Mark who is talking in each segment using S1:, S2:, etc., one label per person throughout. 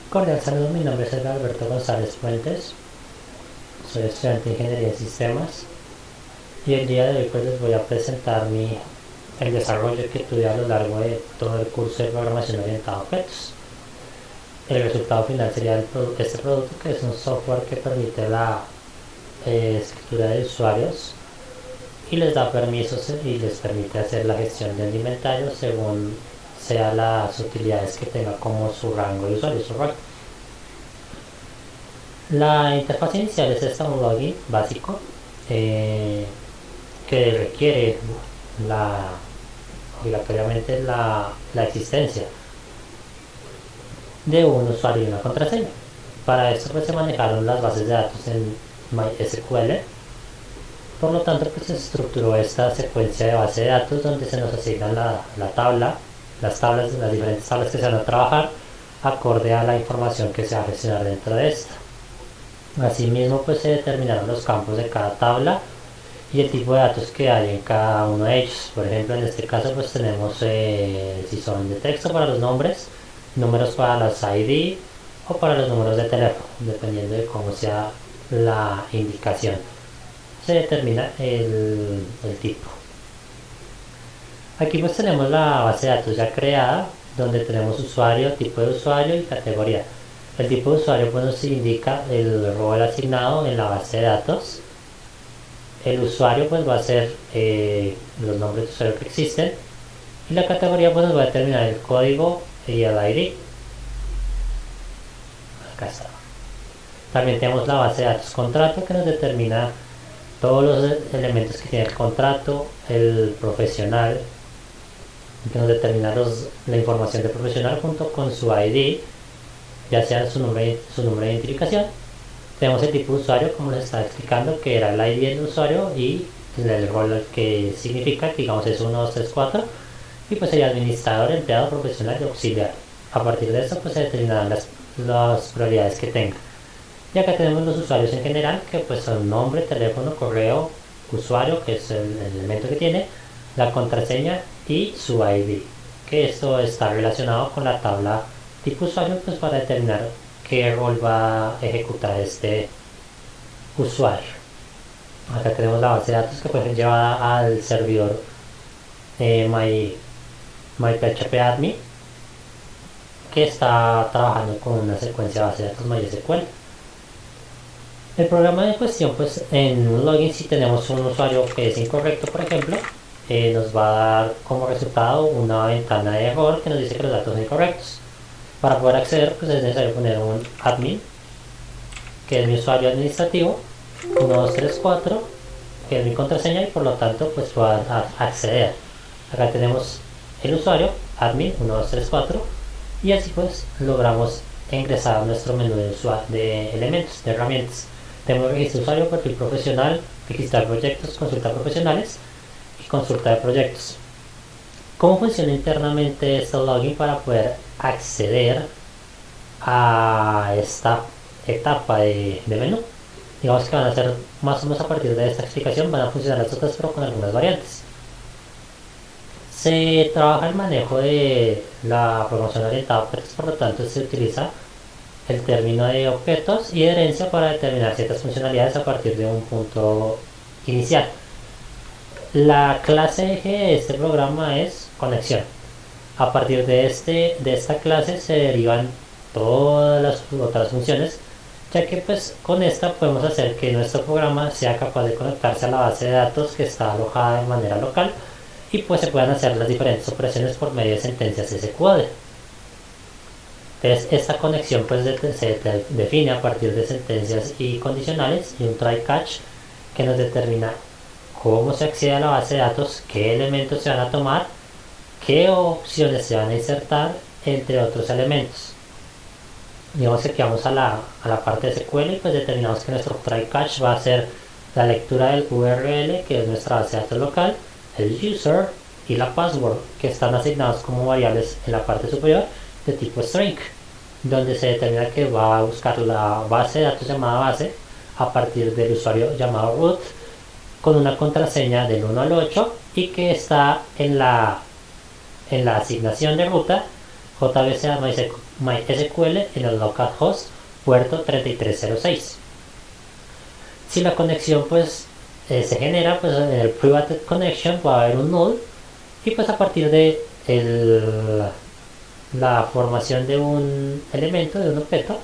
S1: Cordial saludo, mi nombre es Alberto González Fuentes, soy estudiante de Ingeniería de Sistemas y el día de hoy pues les voy a presentar el desarrollo que tuve a lo largo de todo el curso de programación orientada a objetos. El resultado final sería este producto, que es un software que permite la escritura de usuarios y les da permisos y les permite hacer la gestión del inventario según sea las utilidades que tenga como su rango de usuario, su rol. La interfaz inicial es un login básico que requiere obligatoriamente la existencia de un usuario y una contraseña. Para esto pues se manejaron las bases de datos en MySQL. Por lo tanto pues se estructuró esta secuencia de base de datos donde se nos asignan las diferentes tablas que se van a trabajar acorde a la información que se va a gestionar dentro de esta. Asimismo pues se determinaron los campos de cada tabla y el tipo de datos que hay en cada uno de ellos. Por ejemplo, en este caso pues tenemos si son de texto para los nombres, números para las ID o para los números de teléfono, dependiendo de cómo sea la indicación. Se determina el tipo. Aquí pues tenemos la base de datos ya creada, donde tenemos usuario, tipo de usuario y categoría. El tipo de usuario pues nos indica el rol asignado en la base de datos. El usuario pues va a ser los nombres de usuario que existen, y la categoría pues nos va a determinar el código y el ID. Acá está. También tenemos la base de datos contrato, que nos determina todos los elementos que tiene el contrato, el profesional, que nos determina la información del profesional junto con su ID, ya sea su nombre de identificación. Tenemos el tipo de usuario, como les estaba explicando, que era el ID del usuario y el rol que significa, que digamos es 1, 2, 3, 4, y pues sería administrador, empleado, profesional y auxiliar. A partir de eso pues se determinarán las prioridades que tenga. Y acá tenemos los usuarios en general, que pues son nombre, teléfono, correo, usuario, que es el elemento que tiene, la contraseña y su ID, que esto está relacionado con la tabla tipo usuario pues para determinar qué rol va a ejecutar este usuario. Acá tenemos la base de datos que fue llevada al servidor MyPHPAdmin, que está trabajando con una secuencia de base de datos MySQL. El programa de cuestión, pues en un login, si tenemos un usuario que es incorrecto, por ejemplo, nos va a dar como resultado una ventana de error que nos dice que los datos son incorrectos. Para poder acceder pues es necesario poner un admin, que es mi usuario administrativo, 1, 2, 3, 4, que es mi contraseña, y por lo tanto pues puedo acceder. Acá tenemos el usuario, admin, 1, 2, 3, 4, y así pues logramos ingresar a nuestro menú de elementos, de herramientas. Tenemos registro de usuario, perfil profesional, registrar proyectos, consulta profesionales y consulta de proyectos. ¿Cómo funciona internamente este login para poder acceder a esta etapa de menú? Digamos que van a ser más o menos a partir de esta explicación, van a funcionar las otras pero con algunas variantes. Se trabaja el manejo de la programación orientada a objetos, por lo tanto se utiliza el término de objetos y de herencia para determinar ciertas funcionalidades a partir de un punto inicial. La clase eje de este programa es conexión. A partir de esta clase se derivan todas las otras funciones, ya que pues con esta podemos hacer que nuestro programa sea capaz de conectarse a la base de datos que está alojada de manera local, y pues se puedan hacer las diferentes operaciones por medio de sentencias SQL. Entonces esta conexión pues se define a partir de sentencias y condicionales y un try catch que nos determina cómo se accede a la base de datos, qué elementos se van a tomar, qué opciones se van a insertar, entre otros elementos. Digamos que aquí vamos a la parte de SQL y pues determinamos que nuestro try catch va a ser la lectura del URL, que es nuestra base de datos local, el user y la password, que están asignados como variables en la parte superior de tipo string, donde se determina que va a buscar la base de datos llamada base a partir del usuario llamado root, con una contraseña del 1 al 8 y que está en la asignación de ruta JBC a MySQL en el localhost puerto 3306. Si la conexión pues se genera, pues en el private connection va a haber un null, y pues a partir de la formación de un elemento, de un objeto,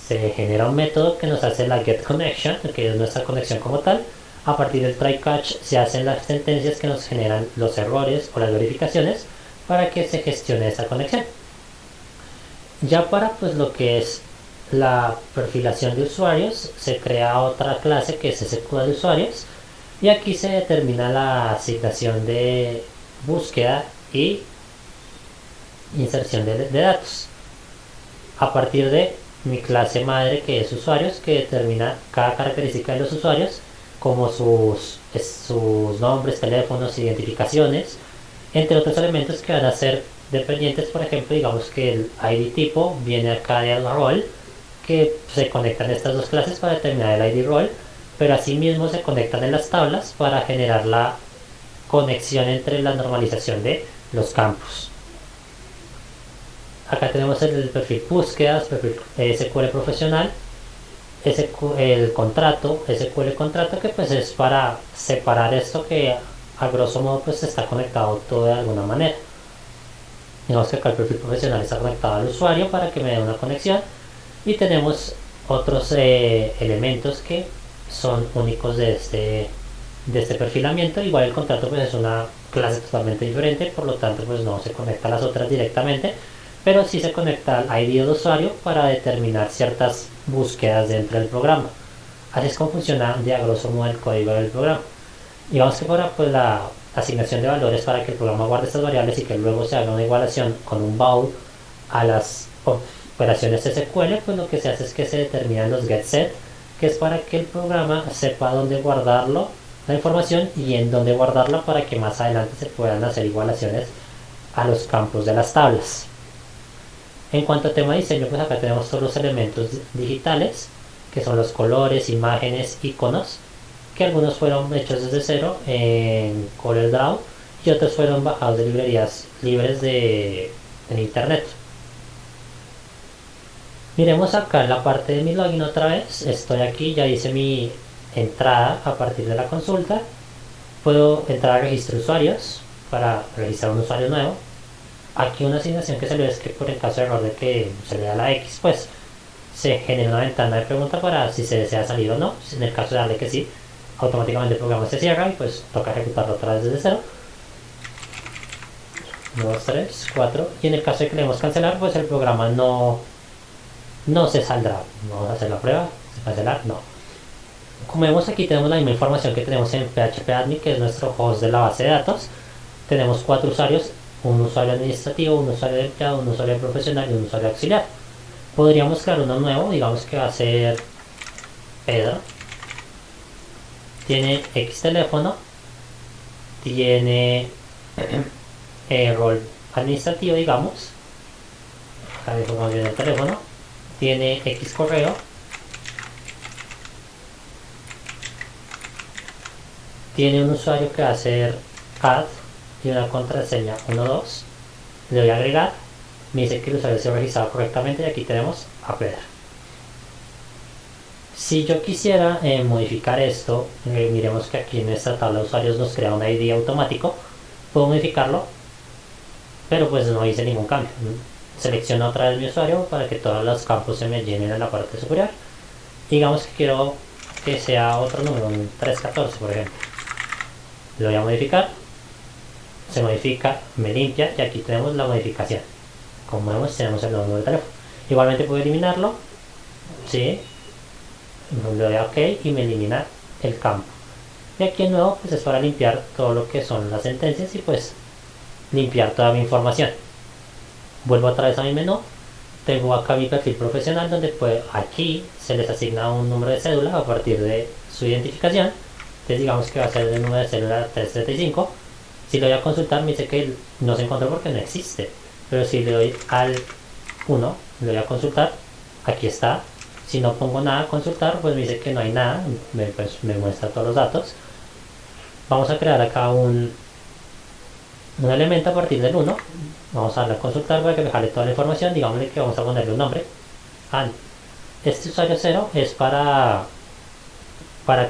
S1: se genera un método que nos hace la getConnection, que es nuestra conexión como tal. A partir del try-catch se hacen las sentencias que nos generan los errores o las verificaciones para que se gestione esa conexión. Ya para pues lo que es la perfilación de usuarios, se crea otra clase que es SQL de usuarios, y aquí se determina la asignación de búsqueda y inserción de datos a partir de mi clase madre, que es usuarios, que determina cada característica de los usuarios, como sus nombres, teléfonos, identificaciones, entre otros elementos que van a ser dependientes. Por ejemplo, digamos que el ID tipo viene acá del rol, que se conectan estas dos clases para determinar el ID rol, pero asimismo se conectan en las tablas para generar la conexión entre la normalización de los campos. Acá tenemos el perfil búsquedas, perfil SQL profesional, el contrato, SQL contrato, que pues es para separar esto que a grosso modo pues está conectado todo de alguna manera. Digamos que acá el perfil profesional está conectado al usuario para que me dé una conexión, y tenemos otros elementos que son únicos de este perfilamiento. Igual el contrato pues es una clase totalmente diferente, por lo tanto pues no se conecta a las otras directamente, pero sí se conecta al ID del usuario para determinar ciertas búsquedas dentro del programa. Así es como funciona de a grosso modo el código del programa. Digamos que para pues la asignación de valores, para que el programa guarde estas variables y que luego se haga una igualación con un bool a las operaciones SQL, pues lo que se hace es que se determinan los getSet, que es para que el programa sepa dónde guardarlo, la información, y en dónde guardarla, para que más adelante se puedan hacer igualaciones a los campos de las tablas. En cuanto a tema de diseño, pues acá tenemos todos los elementos digitales, que son los colores, imágenes, iconos, que algunos fueron hechos desde cero en CorelDRAW y otros fueron bajados de librerías libres en internet. Miremos acá en la parte de mi login otra vez. Estoy aquí, ya hice mi entrada a partir de la consulta. Puedo entrar a registro de usuarios para registrar un usuario nuevo. Aquí una asignación que salió es que por el caso de error de que se le da la X, pues se genera una ventana de pregunta para si se desea salir o no. En el caso de darle que sí, automáticamente el programa se cierra y pues toca ejecutarlo otra vez desde cero. 1, 2, 3, 4. Y en el caso de que le demos cancelar, pues el programa no se saldrá. Vamos a hacer la prueba. Cancelar, no. Como vemos, aquí tenemos la misma información que tenemos en phpAdmin, que es nuestro host de la base de datos. Tenemos 4 usuarios: un usuario administrativo, un usuario de empleado, un usuario profesional y un usuario auxiliar. Podríamos crear uno nuevo, digamos que va a ser Pedro. Tiene X teléfono, tiene rol administrativo, digamos. Acá dejamos bien el teléfono. Tiene X correo, tiene un usuario que va a ser add y una contraseña 12. Le doy a agregar, me dice que el usuario se ha registrado correctamente, y aquí tenemos a Pedro. Si yo quisiera modificar esto, miremos que aquí en esta tabla de usuarios nos crea un ID automático. Puedo modificarlo, pero pues no hice ningún cambio. Selecciono otra vez mi usuario para que todos los campos se me llenen en la parte superior. Digamos que quiero que sea otro número, un 314 por ejemplo. Lo voy a modificar, se modifica, me limpia, y aquí tenemos la modificación. Como vemos, tenemos el número de teléfono. Igualmente puedo eliminarlo, ¿sí? Le doy a OK y me elimina el campo. Y aquí de nuevo pues es para limpiar todo lo que son las sentencias y pues limpiar toda mi información. Vuelvo otra vez a mi menú. Tengo acá mi perfil profesional, donde pues aquí se les asigna un número de cédula a partir de su identificación. Entonces digamos que va a ser el número de cédula 335. Si lo voy a consultar, me dice que no se encontró porque no existe. Pero si le doy al 1, le voy a consultar, aquí está. Si no pongo nada a consultar, pues me dice que no hay nada, pues me muestra todos los datos. Vamos a crear acá un un elemento a partir del 1. Vamos a darle a consultar para que me jale toda la información. Digámosle que vamos a ponerle un nombre. Este usuario 0 es para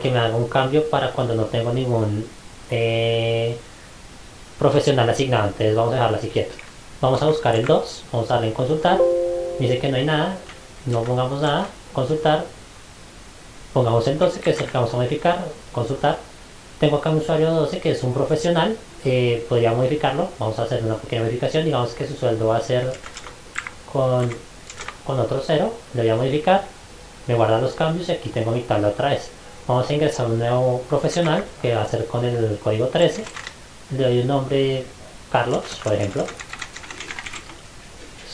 S1: que me haga un cambio para cuando no tengo ningún profesional asignado. Entonces vamos a dejarlo así quieto. Vamos a buscar el 2, vamos a darle en consultar. Dice que no hay nada, no pongamos nada. Consultar, pongamos el 12, que es el que vamos a modificar. Consultar. Tengo acá un usuario 12 que es un profesional. Podría modificarlo. Vamos a hacer una pequeña modificación. Digamos que su sueldo va a ser con otro 0. Le voy a modificar. Me guarda los cambios y aquí tengo mi tabla otra vez. Vamos a ingresar un nuevo profesional que va a ser con el código 13. Le doy un nombre Carlos, por ejemplo.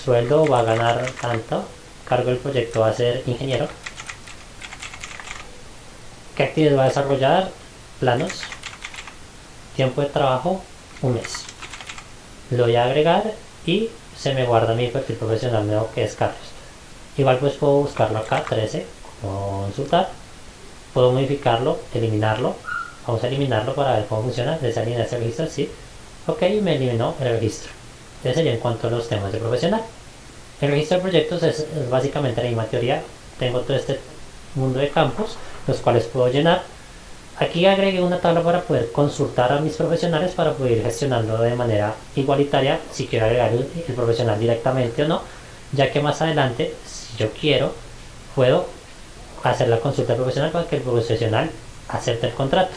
S1: Sueldo va a ganar tanto. Cargo del proyecto va a ser ingeniero. ¿Qué actividad va a desarrollar? Planos. Tiempo de trabajo, un mes. Lo voy a agregar y se me guarda mi perfil profesional nuevo que es Carlos. Igual pues puedo buscarlo acá, 13, consultar. Puedo modificarlo, eliminarlo. Vamos a eliminarlo para ver cómo funciona. Deseliminar ese registro, sí. Ok, me eliminó el registro. Ese sería en cuanto a los temas de profesional. El registro de proyectos es básicamente la misma teoría. Tengo todo este mundo de campos, los cuales puedo llenar. Aquí agregué una tabla para poder consultar a mis profesionales para poder ir gestionando de manera igualitaria si quiero agregar el profesional directamente o no, ya que más adelante, si yo quiero, puedo hacer la consulta profesional para que el profesional acepte el contrato.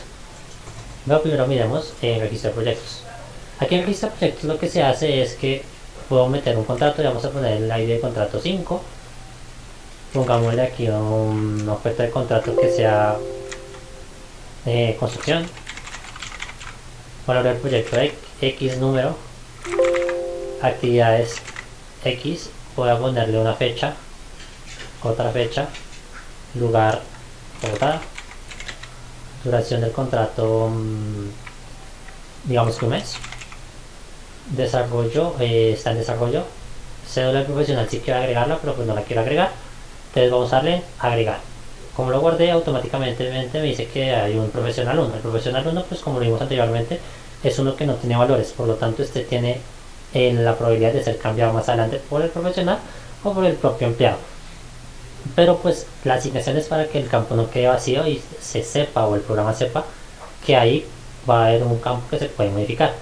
S1: Luego primero miremos en registro de proyectos. Aquí en registro de proyectos lo que se hace es que puedo meter un contrato y vamos a poner el ID de contrato 5. Pongámosle aquí una oferta de contrato que sea construcción. Valor del proyecto X número, actividades X. Voy a ponerle una fecha, otra fecha, lugar Bogotá, duración del contrato digamos que un mes. Desarrollo, está en desarrollo. Cédula del profesional si quiero agregarla, pero pues no la quiero agregar. Entonces vamos a darle agregar. Como lo guardé, automáticamente me dice que hay un profesional 1. El profesional 1, pues como lo vimos anteriormente, es uno que no tiene valores. Por lo tanto, este tiene la probabilidad de ser cambiado más adelante por el profesional o por el propio empleado. Pero pues la asignación es para que el campo no quede vacío y se sepa, o el programa sepa, que ahí va a haber un campo que se puede modificar.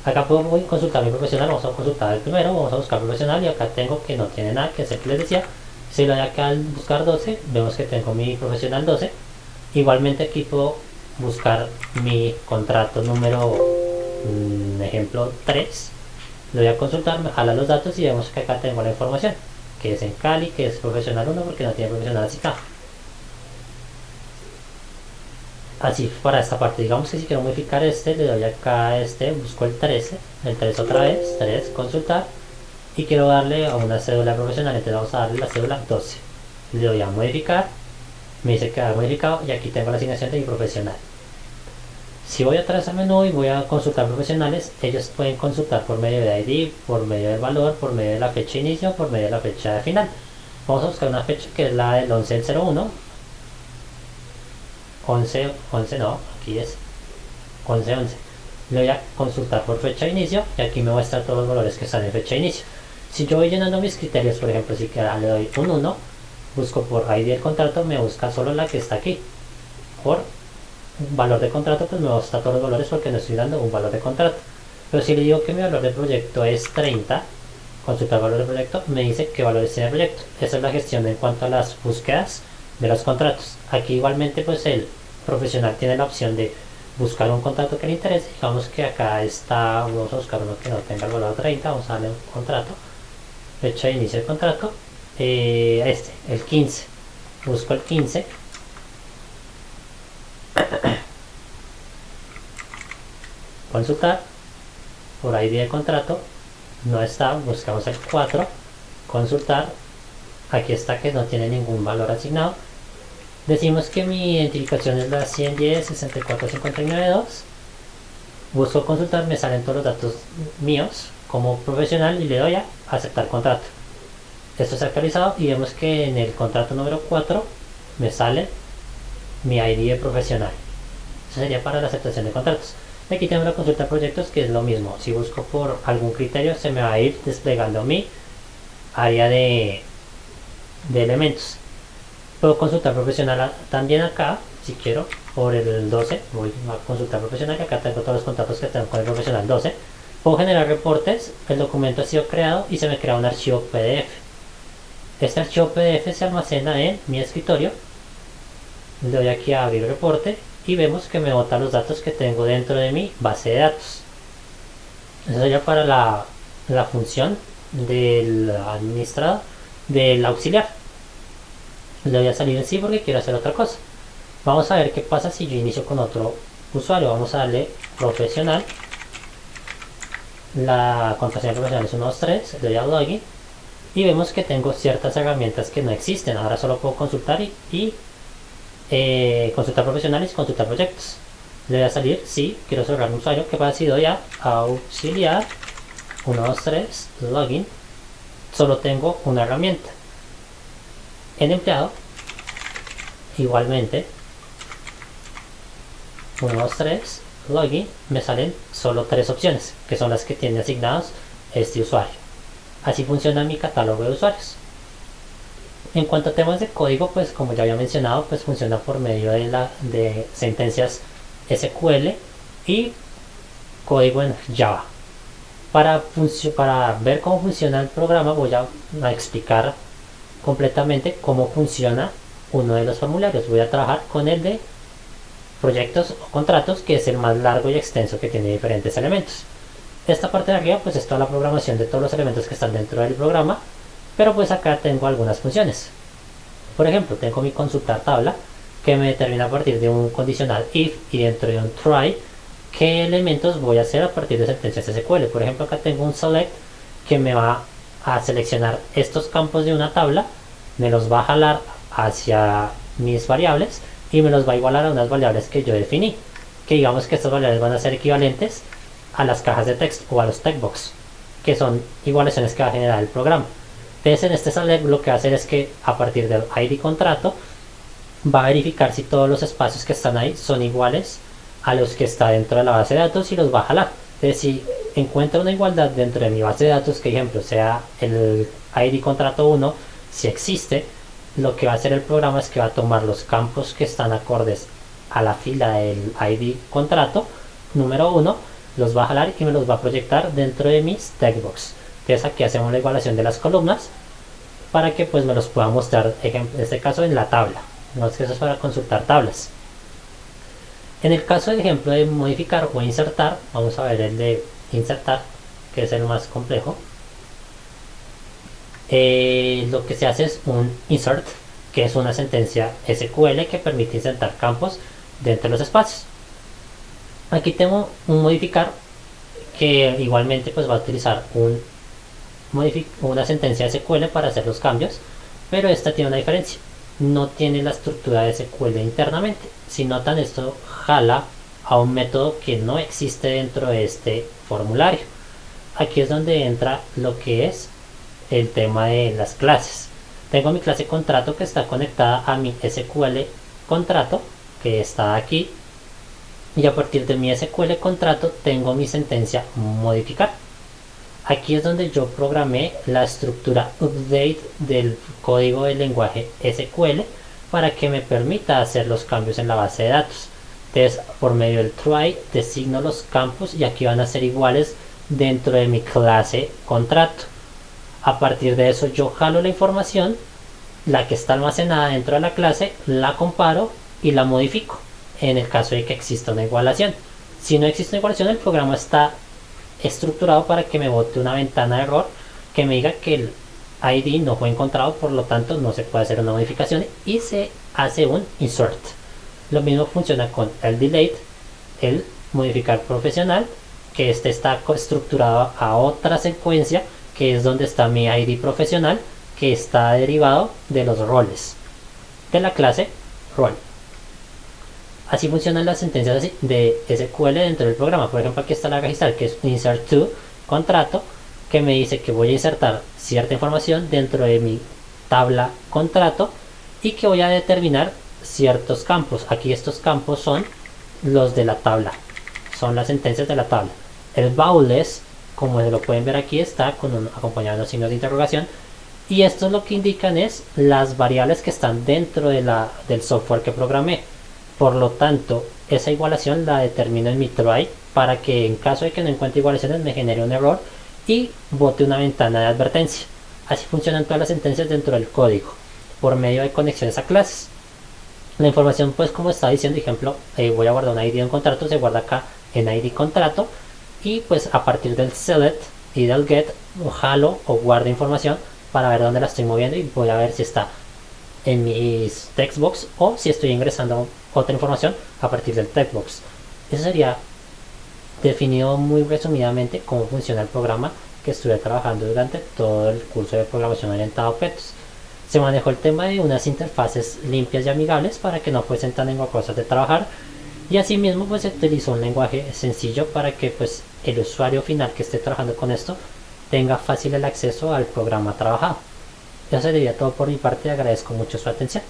S1: Acá puedo consultar mi profesional. Vamos a consultar el primero, vamos a buscar profesional y acá tengo que no tiene nada, que es el que les decía. Si lo doy acá al buscar 12, vemos que tengo mi profesional 12. Igualmente aquí puedo buscar mi contrato número ejemplo 3. Lo voy a consultar, me jala los datos y vemos que acá tengo la información, que es en Cali, que es profesional 1 porque no tiene profesional asignado. Así para esta parte. Digamos que si quiero modificar este, le doy acá a este, busco el 13, el 3 otra vez, 3, consultar, y quiero darle a una cédula profesional. Entonces vamos a darle la cédula 12. Le doy a modificar, me dice que ha modificado y aquí tengo la asignación de mi profesional. Si voy atrás al menú y voy a consultar profesionales, ellos pueden consultar por medio de ID, por medio del valor, por medio de la fecha de inicio, por medio de la fecha de final. Vamos a buscar una fecha que es la del 11 del 01. 11 no, aquí es 11. Le voy a consultar por fecha de inicio y aquí me muestra todos los valores que están en fecha de inicio. Si yo voy llenando mis criterios, por ejemplo, si le doy un 1, busco por ID del contrato, me busca solo la que está aquí. Por valor de contrato, pues me busca todos los valores porque no estoy dando un valor de contrato. Pero si le digo que mi valor de proyecto es 30, consultar valor de proyecto, me dice qué valores tiene el proyecto. Esa es la gestión en cuanto a las búsquedas de los contratos. Aquí igualmente pues el profesional tiene la opción de buscar un contrato que le interese. Digamos que acá está, vamos a buscar uno que no tenga el valor 30, vamos a darle un contrato, fecha de inicio del contrato, el 15, busco el 15, consultar, por ID de contrato, no está, buscamos el 4, consultar, aquí está que no tiene ningún valor asignado. Decimos que mi identificación es la 110-64592. Busco consultar, me salen todos los datos míos como profesional y le doy a aceptar contrato. Esto está actualizado y vemos que en el contrato número 4 me sale mi ID de profesional. Eso sería para la aceptación de contratos. Aquí tengo la consulta de proyectos, que es lo mismo. Si busco por algún criterio, se me va a ir desplegando mi área de elementos. Puedo consultar profesional también acá, si quiero, por el 12. Voy a consultar profesional, y acá tengo todos los contactos que tengo con el profesional 12. Puedo generar reportes, el documento ha sido creado y se me crea un archivo PDF. Este archivo PDF se almacena en mi escritorio. Le doy aquí a abrir reporte y vemos que me bota los datos que tengo dentro de mi base de datos. Eso sería para la función del administrador, del auxiliar. Le voy a salir en sí porque quiero hacer otra cosa. Vamos a ver qué pasa si yo inicio con otro usuario. Vamos a darle profesional. La contraseña profesional es 123. Le doy a login y vemos que tengo ciertas herramientas que no existen. Ahora solo puedo consultar y consultar profesionales y consultar proyectos. Le voy a salir si quiero cerrar un usuario. Que pasa si doy a auxiliar 123 login. Solo tengo una herramienta. En empleado, igualmente 123 login, me salen solo 3 opciones, que son las que tiene asignados este usuario. Así funciona mi catálogo de usuarios. En cuanto a temas de código, pues como ya había mencionado, pues funciona por medio de sentencias SQL y código en Java. Para ver cómo funciona el programa, voy a explicar completamente cómo funciona uno de los formularios. Voy a trabajar con el de proyectos o contratos, que es el más largo y extenso, que tiene diferentes elementos. Esta parte de arriba pues es toda la programación de todos los elementos que están dentro del programa, pero pues acá tengo algunas funciones. Por ejemplo, tengo mi consultar tabla, que me determina a partir de un condicional if y dentro de un try qué elementos voy a hacer a partir de sentencias SQL. Por ejemplo, acá tengo un select que me va a seleccionar estos campos de una tabla, me los va a jalar hacia mis variables y me los va a igualar a unas variables que yo definí, que digamos que estas variables van a ser equivalentes a las cajas de texto o a los textbox, que son igualaciones que va a generar el programa. Entonces en este select lo que va a hacer es que a partir del ID contrato va a verificar si todos los espacios que están ahí son iguales a los que está dentro de la base de datos y los va a jalar. Entonces si encuentra una igualdad dentro de mi base de datos, que ejemplo sea el ID contrato 1, si existe, lo que va a hacer el programa es que va a tomar los campos que están acordes a la fila del ID contrato número 1, los va a jalar y me los va a proyectar dentro de mis textbox. Entonces aquí hacemos la igualación de las columnas para que pues me los pueda mostrar, en este caso en la tabla. No es que eso es para consultar tablas. En el caso de ejemplo de modificar o insertar, vamos a ver el de insertar, que es el más complejo. Lo que se hace es un insert, que es una sentencia SQL que permite insertar campos dentro de los espacios. Aquí tengo un modificar, que igualmente pues va a utilizar una sentencia SQL para hacer los cambios, pero esta tiene una diferencia. No tiene la estructura de SQL internamente. Si notan, esto jala a un método que no existe dentro de este formulario. Aquí es donde entra lo que es el tema de las clases. Tengo mi clase contrato que está conectada a mi SQL contrato, que está aquí, y a partir de mi SQL contrato tengo mi sentencia modificar. Aquí es donde yo programé la estructura update del código del lenguaje SQL para que me permita hacer los cambios en la base de datos. Entonces, por medio del try designo los campos y aquí van a ser iguales dentro de mi clase contrato. A partir de eso yo jalo la información, la que está almacenada dentro de la clase, la comparo y la modifico en el caso de que exista una igualación. Si no existe una igualación, el programa está estructurado para que me bote una ventana de error que me diga que el ID no fue encontrado, por lo tanto no se puede hacer una modificación y se hace un insert. Lo mismo funciona con el delete, el modificar profesional, que este está estructurado a otra secuencia, que es donde está mi ID profesional, que está derivado de los roles de la clase role. Así funcionan las sentencias de SQL dentro del programa. Por ejemplo, aquí está la registrar, que es insert to contrato, que me dice que voy a insertar cierta información dentro de mi tabla contrato y que voy a determinar ciertos campos. Aquí estos campos son los de la tabla son las sentencias de la tabla. El bool es, como lo pueden ver aquí, está con acompañado de unos signos de interrogación, y esto lo que indican es las variables que están dentro del software que programé. Por lo tanto, esa igualación la determino en mi try para que en caso de que no encuentre igualaciones me genere un error y bote una ventana de advertencia. Así funcionan todas las sentencias dentro del código, por medio de conexiones a clases. La información, pues como estaba diciendo, ejemplo, voy a guardar un ID en contrato, se guarda acá en ID contrato, y pues a partir del select y del get jalo o guardo información para ver dónde la estoy moviendo, y voy a ver si está en mis textbox o si estoy ingresando otra información a partir del textbox. Eso sería definido muy resumidamente cómo funciona el programa que estuve trabajando durante todo el curso de programación orientada a objetos. Se manejó el tema de unas interfaces limpias y amigables para que no fuesen tan engorrosas de trabajar, y asimismo pues se utilizó un lenguaje sencillo para que pues el usuario final que esté trabajando con esto tenga fácil el acceso al programa trabajado. Eso sería todo por mi parte, agradezco mucho su atención.